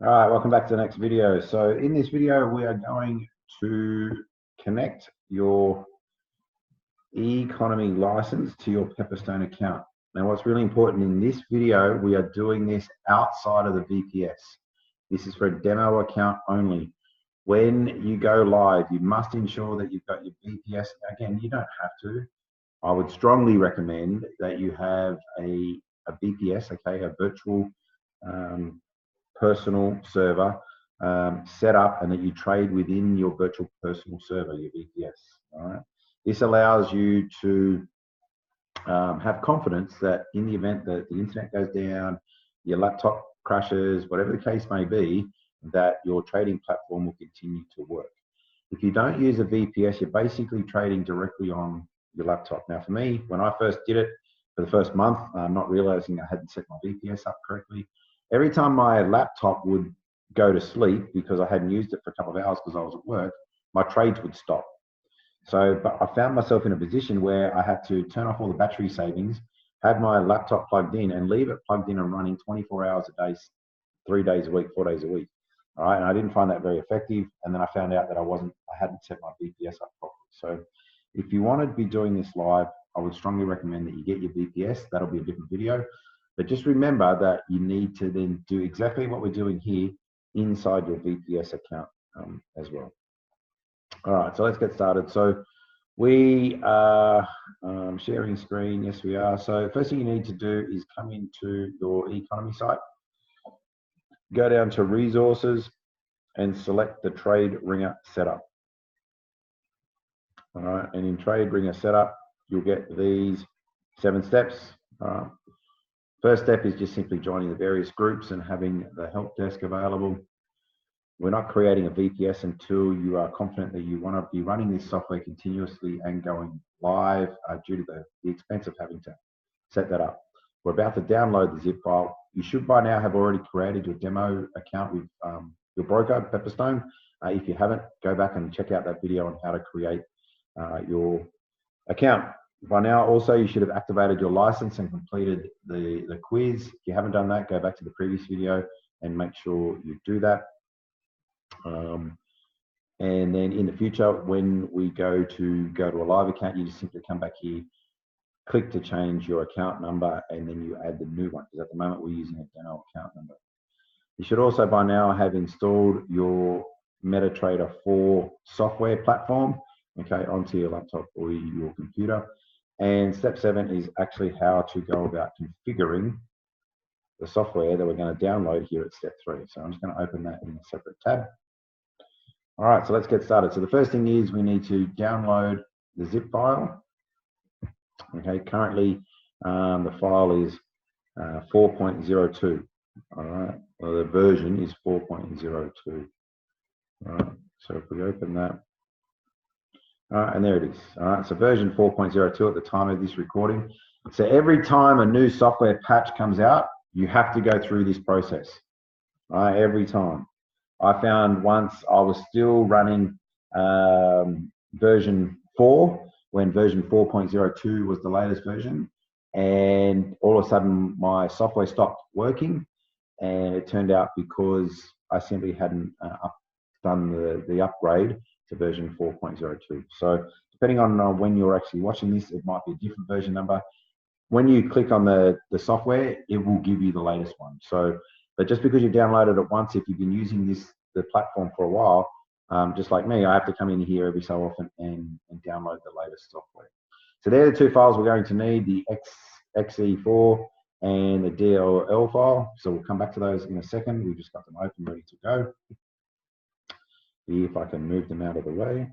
All right, welcome back to the next video. So in this video, we are going to connect your Economy license to your Pepperstone account. Now, what's really important in this video, we are doing this outside of the VPS. This is for a demo account only. When you go live, you must ensure that you've got your VPS. Again, you don't have to. I would strongly recommend that you have a VPS, okay, a virtual personal server set up, and that you trade within your virtual personal server, your VPS. All right. This allows you to have confidence that in the event that the internet goes down, your laptop crashes, whatever the case may be, that your trading platform will continue to work. If you don't use a VPS, you're basically trading directly on your laptop. Now, for me, when I first did it for the first month, not realizing I hadn't set my VPS up correctly, every time my laptop would go to sleep because I hadn't used it for a couple of hours because I was at work, my trades would stop. So, but I found myself in a position where I had to turn off all the battery savings, have my laptop plugged in, and leave it plugged in and running 24 hours a day, 3 days a week, 4 days a week. All right, and I didn't find that very effective. And then I found out that I hadn't set my VPS up properly. So, if you want to be doing this live, I would strongly recommend that you get your VPS. That'll be a different video. But just remember that you need to then do exactly what we're doing here inside your VPS account as well. All right, so let's get started. So we are sharing screen. Yes, we are. So first thing you need to do is come into your Economy site, go down to resources and select the Trade Ringer setup. All right, and in Trade Ringer setup, you'll get these 7 steps. First step is just simply joining the various groups and having the help desk available. We're not creating a VPS until you are confident that you want to be running this software continuously and going live due to the expense of having to set that up. We're about to download the zip file. You should by now have already created your demo account with your broker, Pepperstone. If you haven't, go back and check out that video on how to create your account. By now, also, you should have activated your license and completed the quiz. If you haven't done that, go back to the previous video and make sure you do that. And then in the future, when we go to a live account, you just simply come back here, click to change your account number, and then you add the new one, because at the moment we're using a demo account number. You should also by now have installed your MetaTrader 4 software platform, okay, onto your laptop or your computer. And step 7 is actually how to go about configuring the software that we're going to download here at step 3. So I'm just going to open that in a separate tab. All right, so let's get started. So the first thing is we need to download the zip file. Okay, currently the file is 4.02. All right, well, the version is 4.02. All right, so if we open that, and there it is. All right, so version 4.02 at the time of this recording. So every time a new software patch comes out, you have to go through this process. All right, every time. I found once I was still running version 4 when version 4.02 was the latest version, and all of a sudden my software stopped working, and it turned out because I simply hadn't done the upgrade to version 4.02. So depending on when you're actually watching this, it might be a different version number. When you click on the software, it will give you the latest one. So, but just because you downloaded it once, if you've been using the platform for a while, just like me, I have to come in here every so often and download the latest software. So they're the 2 files we're going to need, the XE4 and the DLL file. So we'll come back to those in a second. We've just got them open, ready to go. If I can move them out of the way.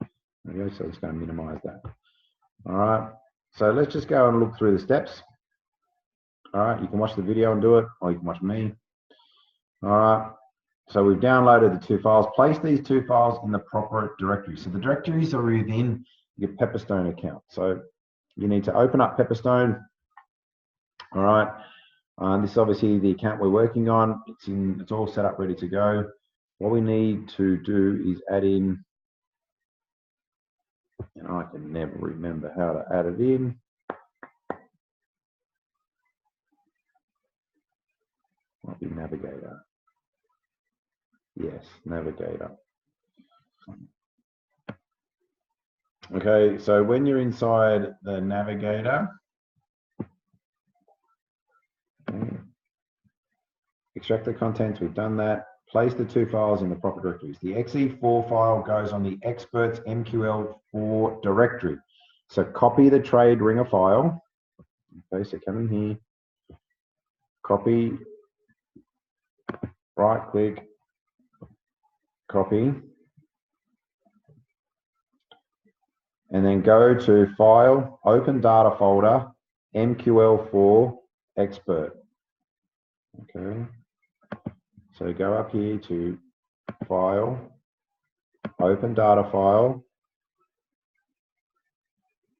There we go, so I'm just going to minimize that. All right, so let's just go and look through the steps. All right, you can watch the video and do it, or you can watch me. All right, so we've downloaded the 2 files. Place these 2 files in the proper directory. So the directories are within your Pepperstone account. So you need to open up Pepperstone. All right, this is obviously the account we're working on. It's all set up, ready to go. What we need to do is add in, and I can never remember how to add it in. Might be Navigator. Yes, navigator. Okay, so when you're inside the navigator, okay, extract the contents, we've done that. Place the two files in the proper directories. The XE4 file goes on the experts MQL4 directory. So copy the trade ringer file. Okay, so come in here, copy, right click, copy, and then go to File, Open Data Folder, MQL4 Expert. Okay, so go up here to File, Open Data File,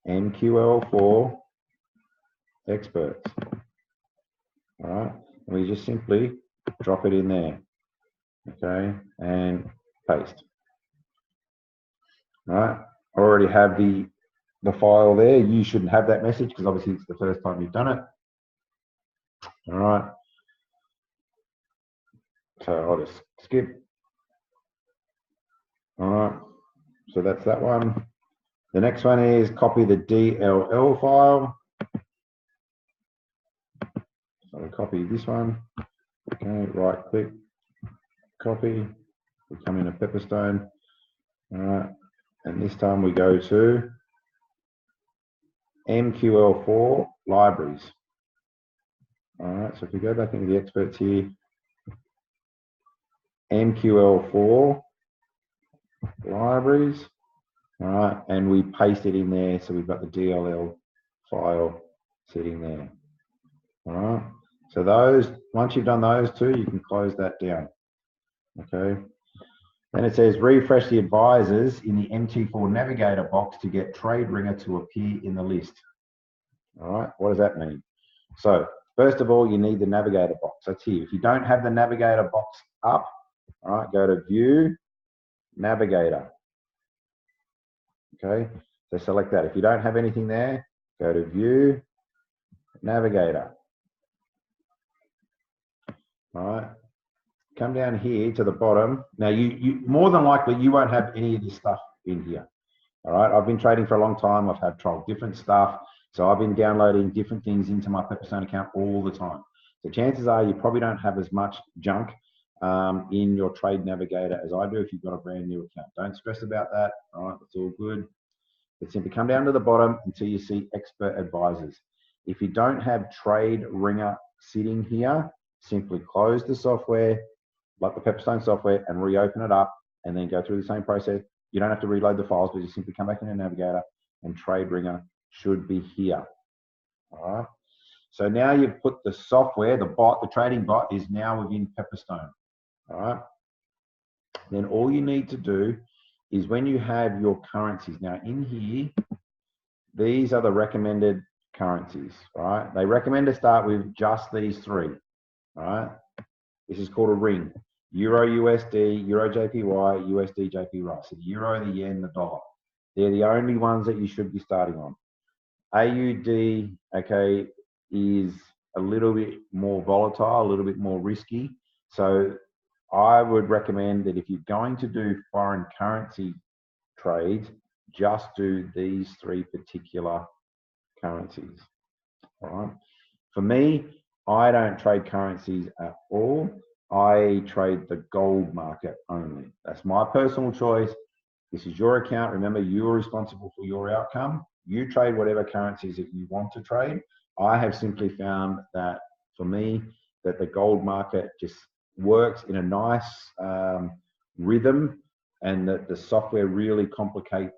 MQL4 Experts. All right, we just simply drop it in there. Okay, and paste. All right, I already have the file there. You shouldn't have that message because obviously it's the first time you've done it. All right, so I'll just skip. All right, so that's that one. The next one is copy the DLL file. So we copy this one. Okay, right click, copy. We come into Pepperstone. All right, and this time we go to MQL4 libraries. All right, so if we go back into the experts here, MQL4 libraries, all right, and we paste it in there, so we've got the DLL file sitting there. All right, so those, once you've done those two, you can close that down. Okay, then it says refresh the advisors in the MT4 navigator box to get trade ringer to appear in the list. All right, what does that mean? So first of all, you need the navigator box. That's here. If you don't have the navigator box up, all right, go to View, Navigator. Okay, so select that. If you don't have anything there, go to View, Navigator. All right, come down here to the bottom. Now, you more than likely, you won't have any of this stuff in here. All right, I've been trading for a long time. I've had tried different stuff. So I've been downloading different things into my Pepperstone account all the time. So chances are you probably don't have as much junk in your trade navigator as I do if you've got a brand new account. Don't stress about that. All right, that's all good. But simply come down to the bottom until you see expert advisors. If you don't have trade ringer sitting here, simply close the software, like the Pepperstone software, and reopen it up and then go through the same process. You don't have to reload the files, but you simply come back in the navigator and trade ringer should be here. All right. So now you've put the software, the bot, the trading bot is now within Pepperstone. All right. Then all you need to do is when you have your currencies, now in here, these are the recommended currencies, right? They recommend to start with just these three, right? This is called a ring. Euro USD, Euro JPY, USD JPY. So the euro, the yen, the dollar. They're the only ones that you should be starting on. AUD, okay, is a little bit more volatile, a little bit more risky. So I would recommend that if you're going to do foreign currency trades, just do these three particular currencies. All right. For me, I don't trade currencies at all. I trade the gold market only. That's my personal choice. This is your account. Remember, you're responsible for your outcome. You trade whatever currencies that you want to trade. I have simply found that for me, that the gold market just works in a nice rhythm, and that the software really complements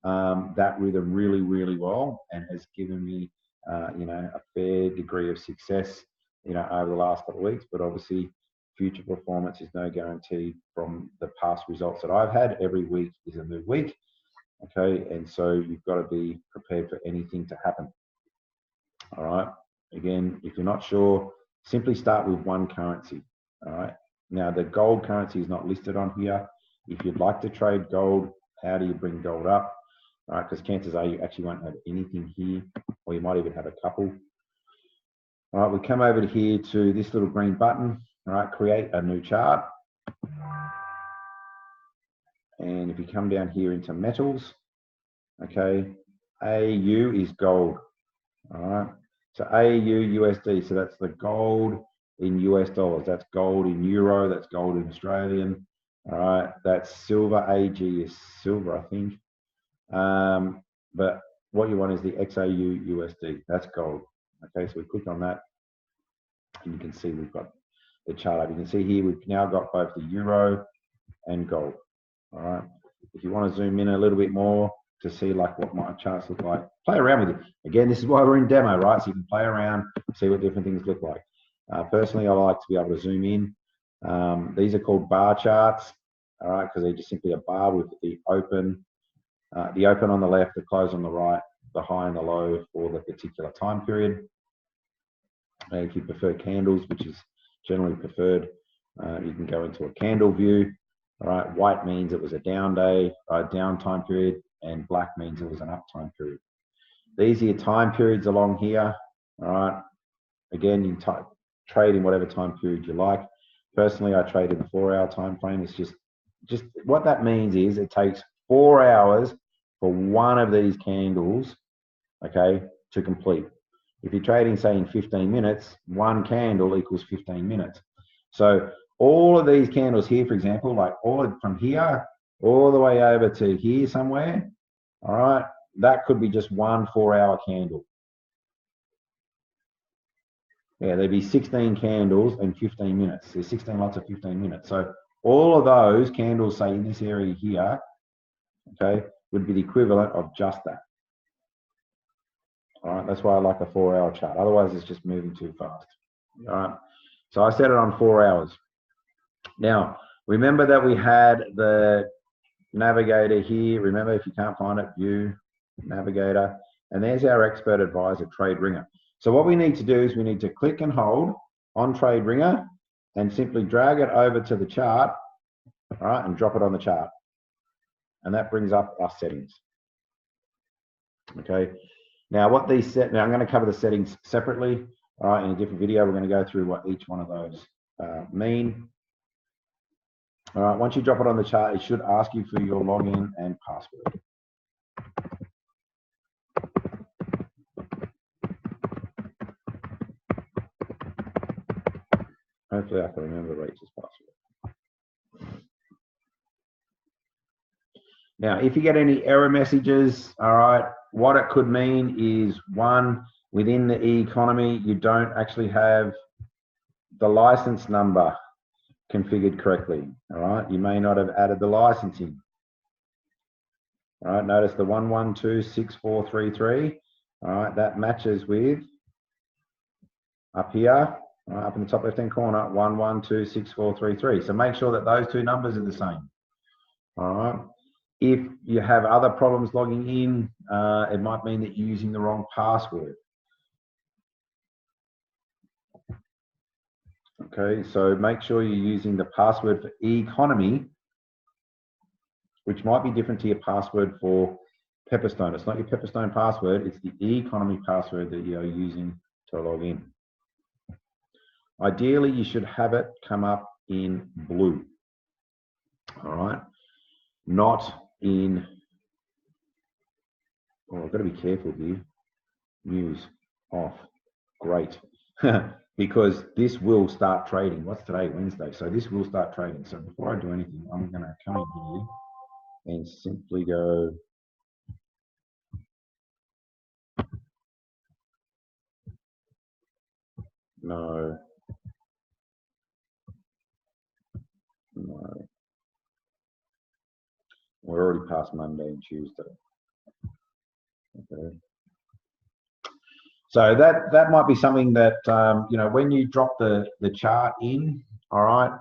that rhythm really, really well, and has given me, a fair degree of success, over the last couple of weeks. But obviously, future performance is no guarantee from the past results that I've had. Every week is a new week, okay? And so you've got to be prepared for anything to happen. All right. Again, if you're not sure, simply start with one currency. All right. Now, the gold currency is not listed on here. If you'd like to trade gold, how do you bring gold up? All right, because chances are you actually won't have anything here, or you might even have a couple. All right, we come over here to this little green button. All right, create a new chart. And if you come down here into metals, okay, AU is gold. All right, so AU USD, so that's the gold in US dollars. That's gold in euro. That's gold in Australian. All right, that's silver. AG is silver, I think. But what you want is the XAU USD. That's gold. Okay, so we click on that, and you can see we've got the chart up. You can see here we've now got both the euro and gold. All right. If you want to zoom in a little bit more to see like what my charts look like, play around with it. Again, this is why we're in demo, right? So you can play around, see what different things look like. Personally, I like to be able to zoom in. These are called bar charts, all right, because they're just simply a bar with the open on the left, the close on the right, the high and the low for the particular time period. If you prefer candles, which is generally preferred, you can go into a candle view. All right, white means it was a down day, down time period, and black means it was an up time period. These are your time periods along here. All right, again, you can trade in whatever time period you like. Personally, I trade in the 4-hour time frame. It's just what that means is it takes 4 hours for one of these candles, okay, to complete. If you're trading, say, in 15 minutes, one candle equals 15 minutes. So all of these candles here, for example, like from here all the way over to here somewhere, all right, that could be just one 4-hour candle. Yeah, there'd be 16 candles in 15 minutes. There's 16 lots of 15 minutes. So all of those candles, say, in this area here, okay, would be the equivalent of just that. All right, that's why I like a 4-hour chart. Otherwise, it's just moving too fast. All right, so I set it on 4 hours. Now, remember that we had the navigator here. Remember, if you can't find it, view, navigator, and there's our expert advisor, Trade Ringer. So what we need to do is we need to click and hold on Trade Ringer and simply drag it over to the chart, all right, and drop it on the chart. And that brings up our settings. Okay. Now, what these now I'm going to cover the settings separately. All right, in a different video, we're going to go through what each one of those mean. All right, once you drop it on the chart, it should ask you for your login and password. Hopefully I can remember Rachel's password. Now, if you get any error messages, all right, what it could mean is, one, within the Eaconomy, you don't actually have the license number configured correctly, all right? You may not have added the licensing. All right, notice the 1126433, all right, that matches with up here, up in the top left-hand corner, 1126433. So make sure that those two numbers are the same, all right? If you have other problems logging in, it might mean that you're using the wrong password. Okay, so make sure you're using the password for Eaconomy, which might be different to your password for Pepperstone. It's not your Pepperstone password, it's the Eaconomy password that you're using to log in. Ideally, you should have it come up in blue, all right? Not in, oh, I've got to be careful here. News off, great. Because this will start trading. What's today? Wednesday. So this will start trading. So before I do anything, I'm going to come in here and simply go no. We're already past Monday and Tuesday. Okay. So that might be something that you know, when you drop the chart in, all right,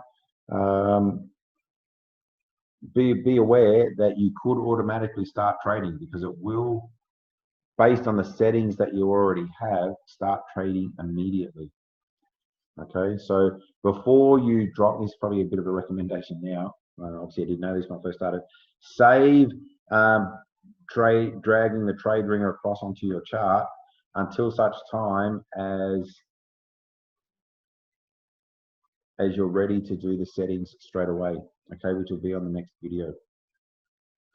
be aware that you could automatically start trading, because it will, based on the settings that you already have, start trading immediately. Okay, so before you drop, this is probably a bit of a recommendation now. Obviously, I didn't know this when I first started. Save dragging the trade ringer across onto your chart until such time as as you're ready to do the settings straight away, okay, which will be on the next video.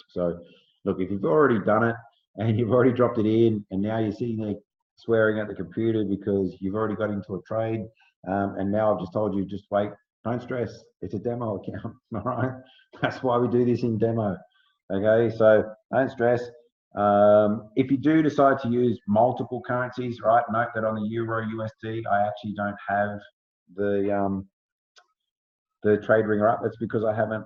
So look, if you've already done it and you've already dropped it in and now you're sitting there swearing at the computer because you've already got into a trade, and now I've just told you, just wait, don't stress, it's a demo account, all right? That's why we do this in demo, okay? So don't stress. If you do decide to use multiple currencies, right, note that on the Euro USD, I actually don't have the trade ringer up. That's because I haven't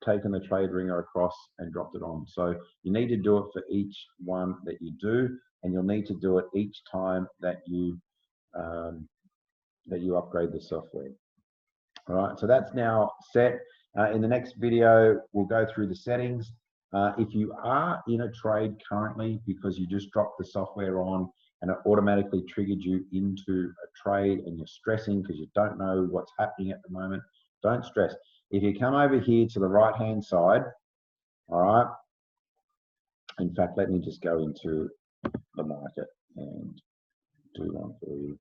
taken the trade ringer across and dropped it on. So you need to do it for each one that you do, and you'll need to do it each time that you upgrade the software. All right, so that's now set. In the next video, we'll go through the settings. If you are in a trade currently because you just dropped the software on and it automatically triggered you into a trade and you're stressing because you don't know what's happening at the moment, don't stress. If you come over here to the right-hand side, all right, in fact, let me just go into the market and do one for you.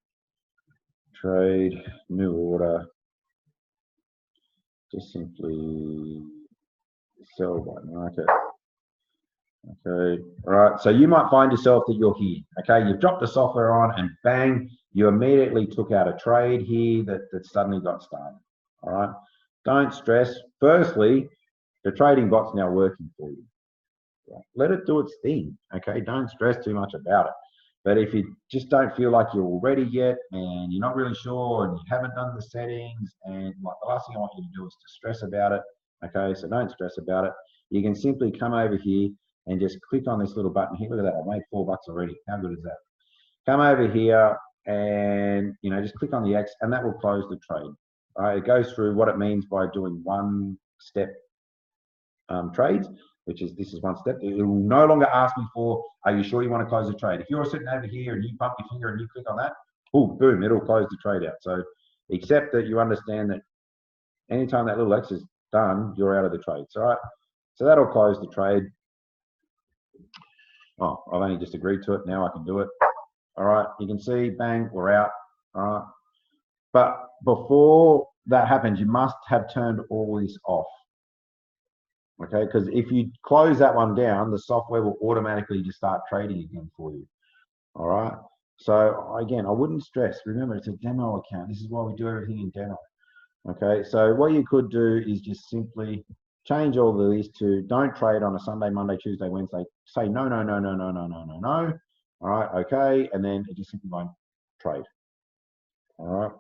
Trade, new order, just simply sell by market. Okay, all right, so you might find yourself that you're here, okay? You've dropped the software on and bang, you immediately took out a trade here that suddenly got started, all right? Don't stress. Firstly, the trading bot's now working for you. Right? Let it do its thing, okay? Don't stress too much about it. But if you just don't feel like you're all ready yet and you're not really sure and you haven't done the settings, and like the last thing I want you to do is to stress about it, okay? So don't stress about it. You can simply come over here and just click on this little button here. Look at that, I made $4 already. How good is that? Come over here and, you know, just click on the X and that will close the trade. All right, it goes through what it means by doing one-step trades, which is, this is one step. It will no longer ask me for, are you sure you want to close the trade? If you're sitting over here and you bump your finger and you click on that, oh, boom, it'll close the trade out. So except that you understand that anytime that little X is done, you're out of the trade. So, all right, so that'll close the trade. Oh, I've only just agreed to it. Now I can do it. All right, you can see, bang, we're out. All right. But before that happens, you must have turned all this off. Okay, because if you close that one down, the software will automatically just start trading again for you. All right. So again, I wouldn't stress. Remember, it's a demo account. This is why we do everything in demo. Okay, so what you could do is just simply change all of these to don't trade on a Sunday, Monday, Tuesday, Wednesday. Say no, no, no, no, no, no, no, no, no. All right, okay, and then it just simply won't trade. All right.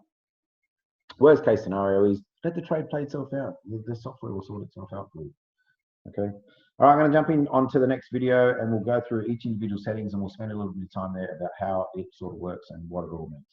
Worst case scenario is let the trade play itself out. The software will sort itself out for you. Okay. All right, I'm going to jump in onto the next video and we'll go through each individual settings and we'll spend a little bit of time there about how it sort of works and what it all means.